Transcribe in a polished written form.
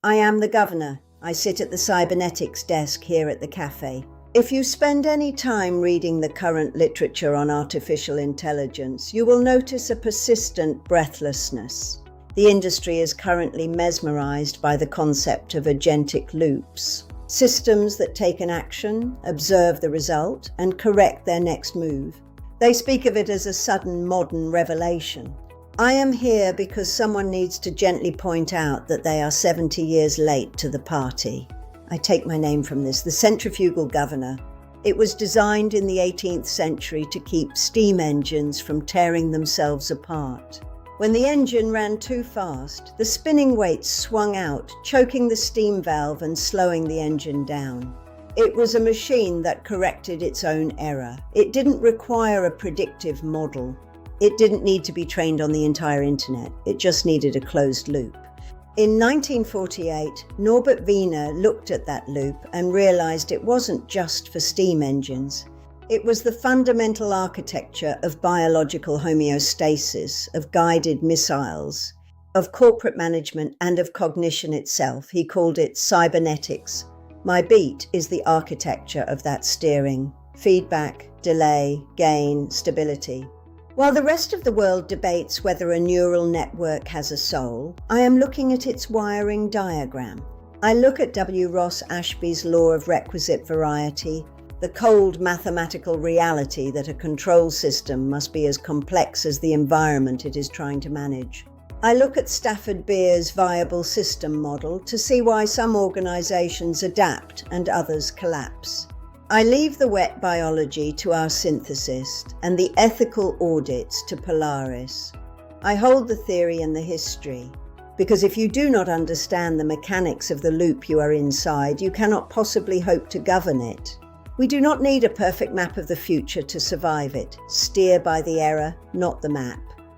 I am the governor. I sit at the Cybernetics desk here at the cafe. If you spend any time reading the current literature on artificial intelligence, you will notice a persistent breathlessness. The industry is currently mesmerized by the concept of agentic loops, systems that take an action, observe the result, and correct their next move. They speak of it as a sudden modern revelation. I am here because someone needs to gently point out that they are 70 years late to the party. I take my name from this, the centrifugal governor. It was designed in the 18th century to keep steam engines from tearing themselves apart. When the engine ran too fast, the spinning weights swung out, choking the steam valve and slowing the engine down. It was a machine that corrected its own error. It didn't require a predictive model. It didn't need to be trained on the entire internet. It just needed a closed loop. In 1948, Norbert Wiener looked at that loop and realized it wasn't just for steam engines. It was the fundamental architecture of biological homeostasis, of guided missiles, of corporate management, and of cognition itself. He called it cybernetics. My beat is the architecture of that steering: feedback, delay, gain, stability. While the rest of the world debates whether a neural network has a soul, I am looking at its wiring diagram. I look at W. Ross Ashby's law of requisite variety, the cold mathematical reality that a control system must be as complex as the environment it is trying to manage. I look at Stafford Beer's viable system model to see why some organizations adapt and others collapse. I leave the wet biology to our synthesist and the ethical audits to Polaris. I hold the theory and the history, because if you do not understand the mechanics of the loop you are inside, you cannot possibly hope to govern it. We do not need a perfect map of the future to survive it. Steer by the error, not the map.